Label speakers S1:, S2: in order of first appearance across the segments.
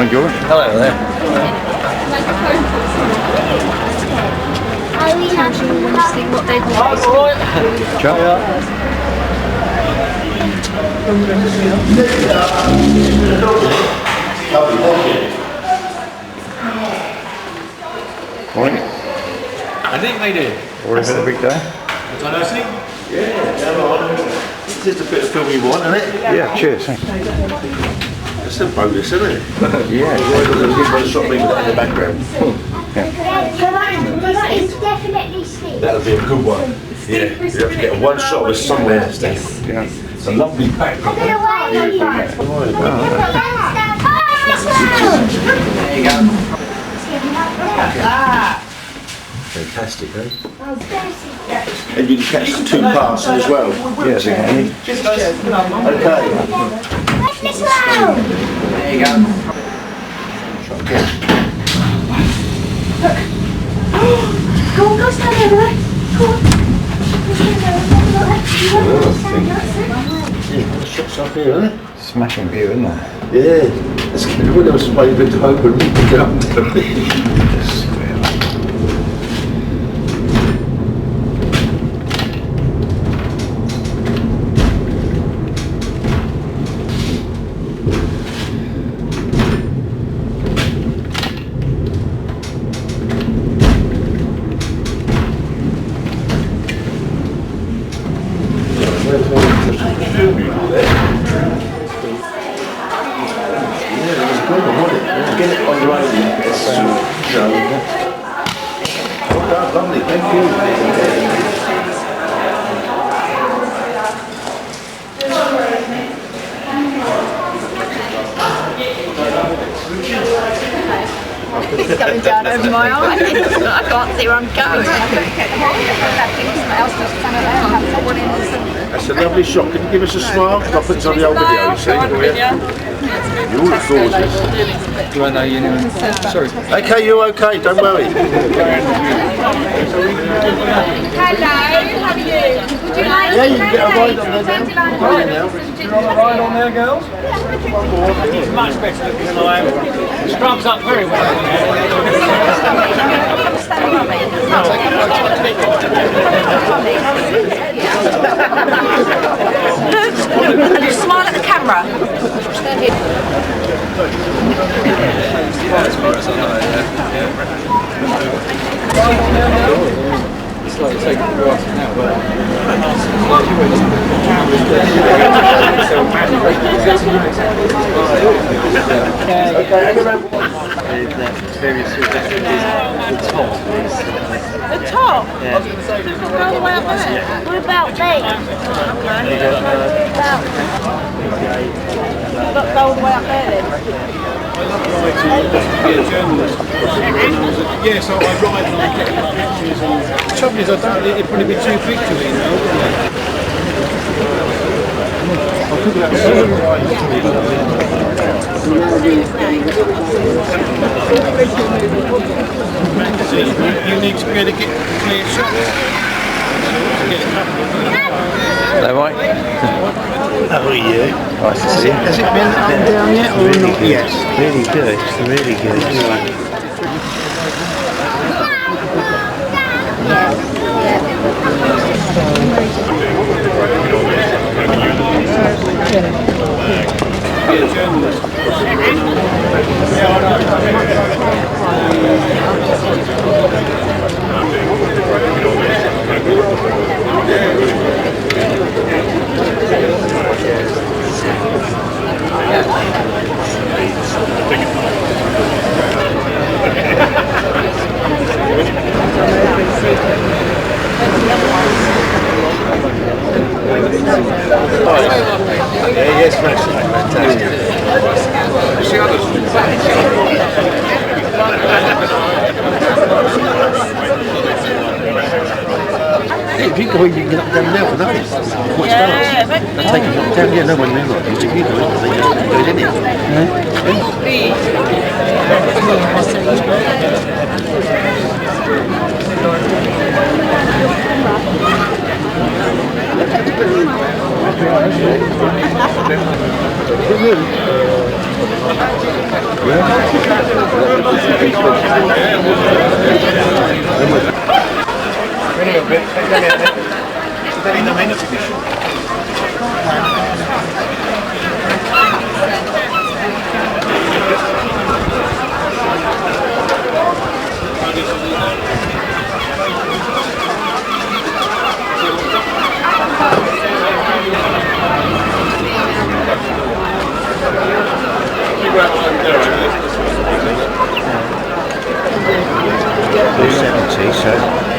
S1: Morning, George.
S2: Hello there.
S3: What day was
S1: Chuck. Morning.
S2: I think they do.
S1: Already had a big day?
S4: It's just a bit of film you want, isn't it?
S1: Yeah, cheers. Thanks.
S4: It's a bonus, isn't it?
S1: Yeah.
S4: One shot me with that in the background.
S5: That is definitely Steve.
S4: That'll be a good one. Yeah, you have to get one shot with somewhere, Steve.
S1: Yeah.
S4: It's a lovely pack.
S5: I'm going to wait on you.
S2: There you go.
S4: Fantastic, eh? And you can catch the 2 passes as well.
S1: Yes, again.
S4: Okay.
S5: Let's this round.
S2: There you go.
S5: Go on, go stand there, right? Go on.
S4: Shots up here, isn't it?
S1: Smashing view, isn't it?
S4: Yeah. Let's get everyone else waving to open. We can get up there. Get it on the road. Well done, lovely, thank you.
S3: It's going down over my eyes. I can't see where I'm going.
S4: That's a lovely shot. Can you give us a smile? I'll put it on the old video, you see. You all look gorgeous.
S2: Do I know you anyway? Sorry.
S4: Okay, you're okay, don't worry.
S3: Hello, how are you? Would you like
S4: Yeah, you can get a ride on there now.
S2: You're on the ride on there, girls? He's much better looking than I am. Scrubs up very well.
S3: And you smile at the camera.
S2: It's like taking the grass now, but
S3: The top? Yeah. All the way up there? What about me? Got to go all the way up there then?
S6: Yeah, so I ride and I get pictures and the trouble is I don't think it'd probably be too big to me now. You need to be able to get clear shots.
S1: Hello, Mike.
S6: How are you?
S1: Nice to see you.
S6: Has it been up and down yet or not yet?
S7: Really good, really good.
S4: Yes, fantastic.
S6: If you go, you can get up and down now for nothing. Quite fast. They take it up and down, yeah, no one knew it. If you go, they just do it, didn't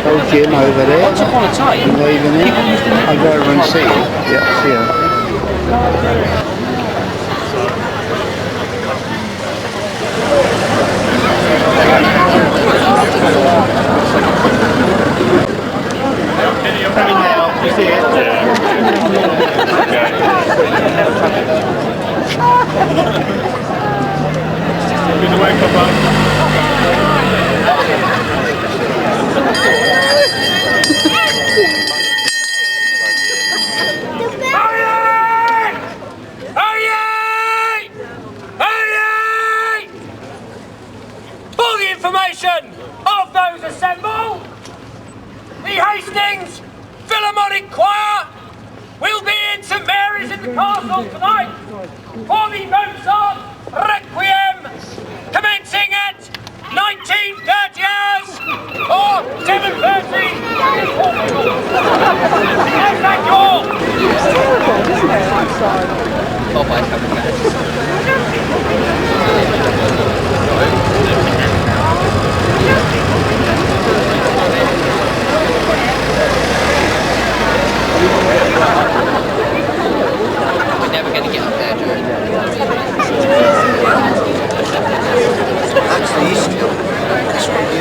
S7: Old Jim over there. Once upon a time, leaving it. I go over and see it.
S6: Yeah, see her.
S2: For the information of those assembled, the Hastings Philharmonic Choir will be in St Mary's in the Castle tonight for the Mozart Requiem, commencing at 19:30 hours or 7:30. Thank you all.
S3: We're never going to get up there, Joe.
S6: That's the east hill. That's what it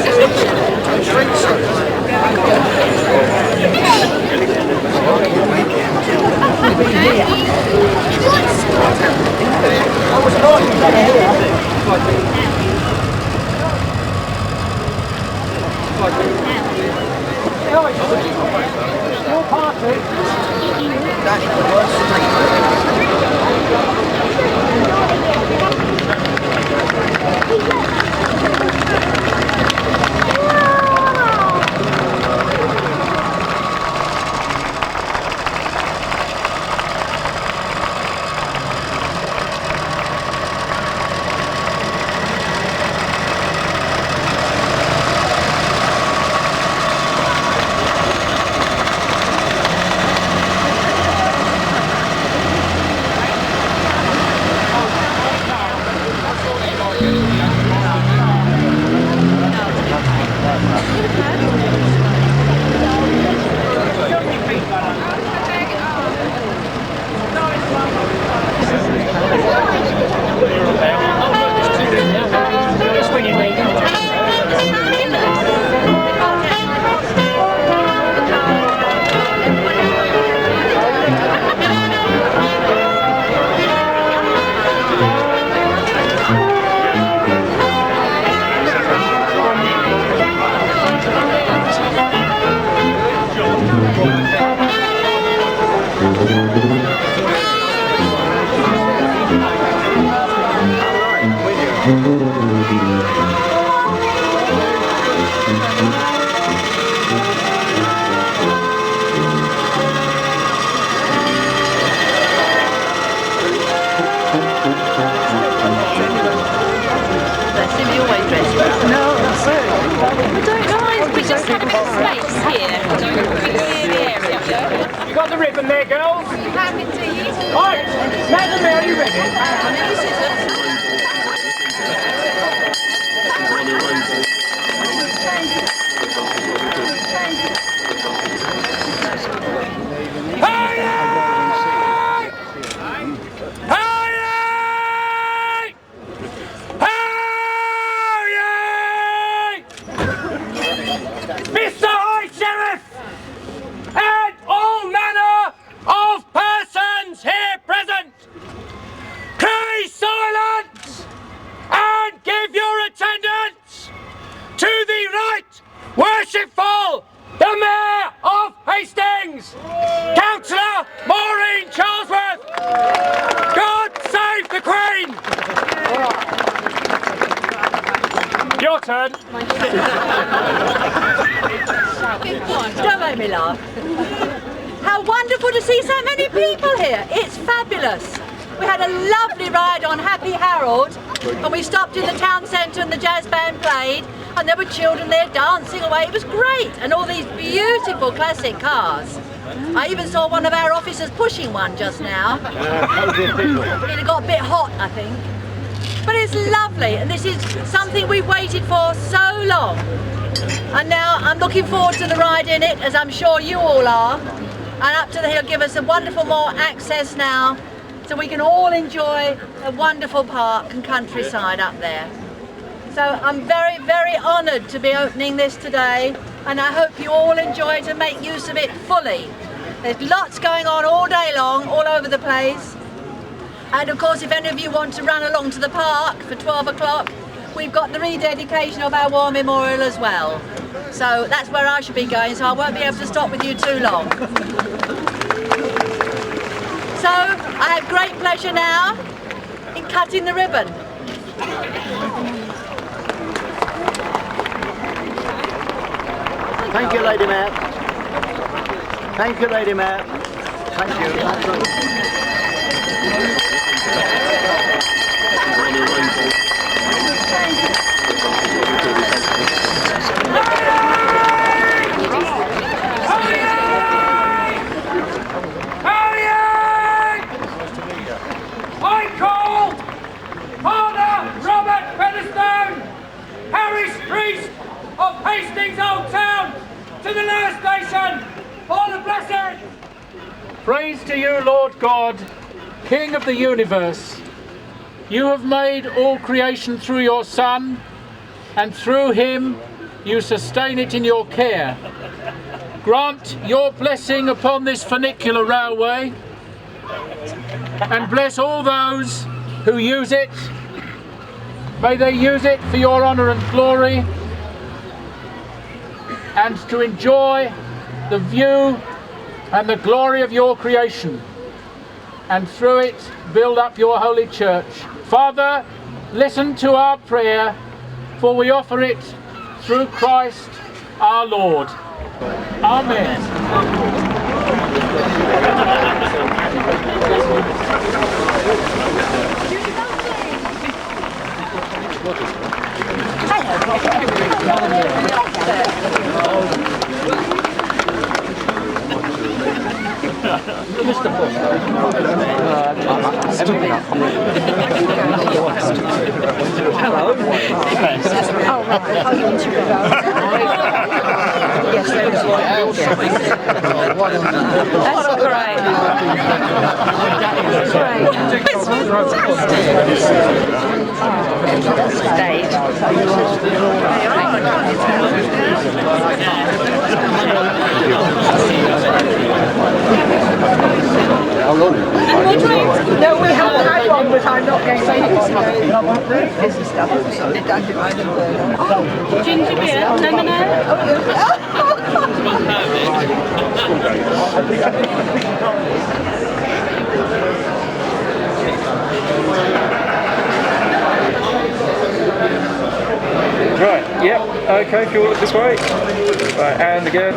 S2: You got the ribbon there, girls? Right, Madam Mayor, you ready? Mr. High Sheriff and all manner of persons here present, pray silence and give your attendance to the right worshipful, the Mayor of Hastings, Councillor Maurine Charlesworth. God save the Queen! your turn.
S8: Don't make me laugh. How wonderful to see so many people here. It's fabulous. We had a lovely ride on Happy Harold, and we stopped in the town centre and the jazz band played, and there were children there dancing away. It was great, and all these beautiful classic cars. I even saw one of our officers pushing one just now. It got a bit hot, I think. But it's lovely, and this is something we've waited for so long. And now I'm looking forward to the ride in it, as I'm sure you all are. And up to he'll give us a wonderful more access now, so we can all enjoy a wonderful park and countryside up there. So I'm very, very honoured to be opening this today, and I hope you all enjoy it and make use of it fully. There's lots going on all day long, all over the place. And of course, if any of you want to run along to the park for 12 o'clock, we've got the rededication of our war memorial as well. So that's where I should be going, so I won't be able to stop with you too long. So I have great pleasure now in cutting the ribbon.
S7: Thank you, Lady Mayor. Thank you, Lady Mayor. Thank you.
S2: I call Father Robert Featherstone, Parish Priest of Hastings Old Town, to the nurse station for the blessing.
S9: Praise to you, Lord God, King of the universe. You have made all creation through your Son, and through him you sustain it in your care. Grant your blessing upon this funicular railway, and bless all those who use it. May they use it for your honour and glory, and to enjoy the view and the glory of your creation, and through it build up your holy church. Father, listen to our prayer, for we offer it through Christ our Lord. Amen.
S8: Hello. Oh, right. Oh, you want to go? Yes, that's No, we haven't had one, but I'm not going to this is stuff.
S5: Ginger beer, lemonade.
S9: Right, yep, okay, if you all look this way. Right, and again.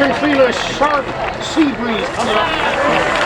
S4: can feel a sharp sea breeze coming up.